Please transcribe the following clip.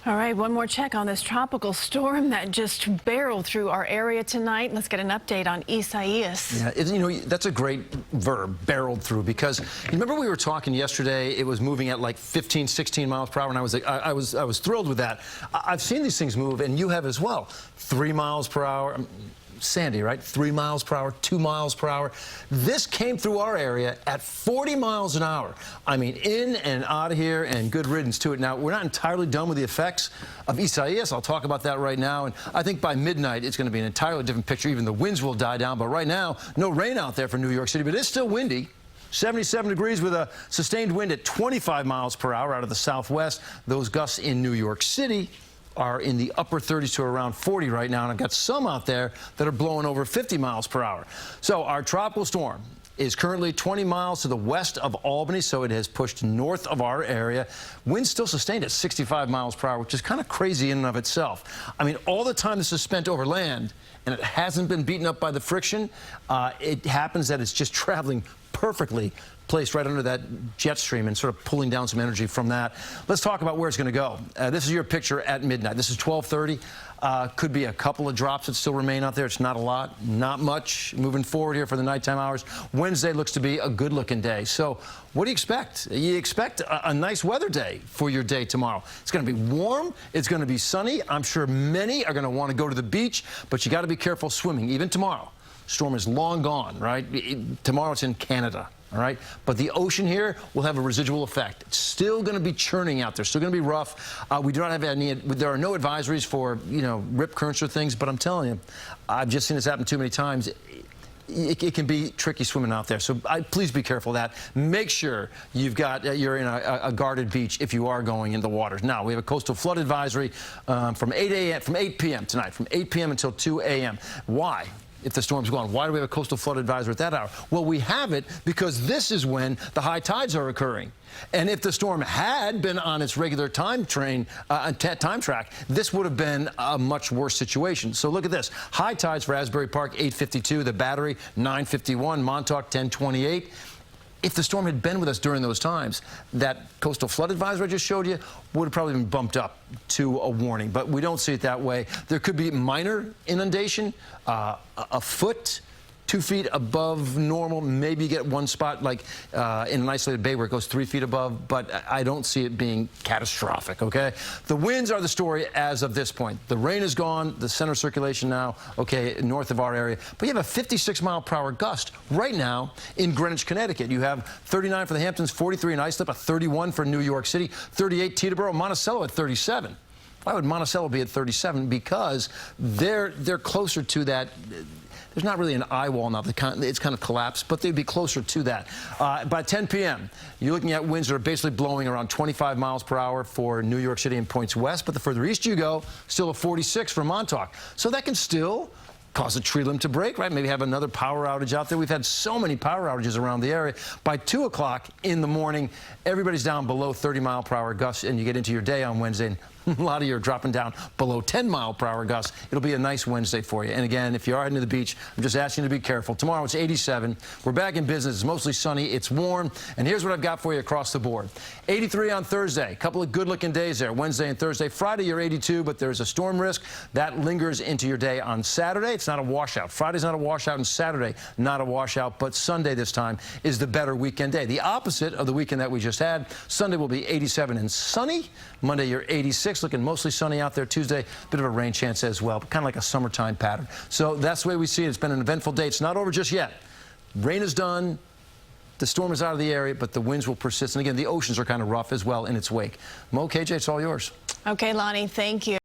All right, one more check on this tropical storm that just barreled through our area tonight. Let's get an update on Isaias. Yeah, that's a great verb, barreled through, because remember we were talking yesterday, it was moving at like 15, 16 miles per hour, and I was thrilled with that. I've seen these things move, and you have as well. 3 miles per hour. Sandy, right? 3 miles per hour, 2 miles per hour. This came through our area at 40 miles an hour. I mean, in and out of here, and good riddance to it. Now, we're not entirely done with the effects of Isaias. I'll talk about that right now. And I think by midnight, it's going to be an entirely different picture. Even the winds will die down. But right now, no rain out there for New York City, but it's still windy. 77 degrees with a sustained wind at 25 miles per hour out of the southwest. Those gusts in New York City are in the upper 30s to around 40 right now, and I've got some out there that are blowing over 50 miles per hour. So our tropical storm is currently 20 miles to the west of Albany, so it has pushed north of our area. Winds still sustained at 65 miles per hour, which is kind of crazy in and of itself. I mean, all the time this is spent over land, and it hasn't been beaten up by the friction. It happens that it's just traveling perfectly placed right under that jet stream and sort of pulling down some energy from that. Let's talk about where it's going to go. This is your picture at midnight. This is 12:30. Could be a couple of drops that still remain out there. It's not a lot, not much moving forward here for the nighttime hours. Wednesday looks to be a good-looking day. So what do you expect? You expect a nice weather day for your day tomorrow. It's going to be warm. It's going to be sunny. I'm sure many are going to want to go to the beach, but you got to be careful swimming, even tomorrow. Storm is long gone, right? Tomorrow it's in Canada. All right, but the ocean here will have a residual effect. It's still going to be churning out there, still going to be rough. We do not have any, there are no advisories for, rip currents or things, but I'm telling you, I've just seen this happen too many times. It can be tricky swimming out there, so please be careful of that. Make sure you're in a guarded beach if you are going in the waters. Now, we have a coastal flood advisory from 8 p.m. tonight, from 8 p.m. until 2 a.m. Why? If the storm's gone, why do we have a coastal flood advisory at that hour? Well, we have it because this is when the high tides are occurring. And if the storm had been on its regular time track, this would have been a much worse situation. So look at this. High tides for Asbury Park, 8:52. The Battery, 9:51. Montauk, 10:28. If the storm had been with us during those times, that coastal flood advisory I just showed you would have probably been bumped up to a warning. But we don't see it that way. There could be minor inundation, a foot, 2 feet above normal. Maybe you get one spot like in an isolated bay where it goes 3 feet above, but I don't see it being catastrophic, okay? The winds are the story as of this point. The rain is gone, the center circulation now, okay, north of our area. But you have a 56 mile per hour gust right now in Greenwich, Connecticut. You have 39 for the Hamptons, 43 in Islip, a 31 for New York City, 38 Teterboro, Monticello at 37. Why would Monticello be at 37? Because they're closer to that. There's not really an eye wall now. It's kind of collapsed, but they'd be closer to that. By 10 p.m., you're looking at winds that are basically blowing around 25 miles per hour for New York City and points west. But the further east you go, still a 46 for Montauk. So that can still cause a tree limb to break, right? Maybe have another power outage out there. We've had so many power outages around the area. By 2 o'clock in the morning, everybody's down below 30 mile per hour gusts, and you get into your day on Wednesday, and a lot of you are dropping down below 10 mile per hour gusts. It'll be a nice Wednesday for you. And again, if you are heading to the beach, I'm just asking you to be careful. Tomorrow it's 87. We're back in business. It's mostly sunny. It's warm. And here's what I've got for you across the board. 83 on Thursday. A couple of good-looking days there, Wednesday and Thursday. Friday, you're 82, but there's a storm risk. That lingers into your day on Saturday. It's not a washout. Friday's not a washout, and Saturday, not a washout. But Sunday this time is the better weekend day. The opposite of the weekend that we just had. Sunday will be 87 and sunny. Monday, you're 86. Looking mostly sunny out there. Tuesday, bit of a rain chance as well, but kind of like a summertime pattern. So that's the way we see it. It's been an eventful day. It's not over just yet. Rain is done. The storm is out of the area, but the winds will persist. And again, the oceans are kind of rough as well in its wake. Mo, KJ, it's all yours. Okay, Lonnie, thank you.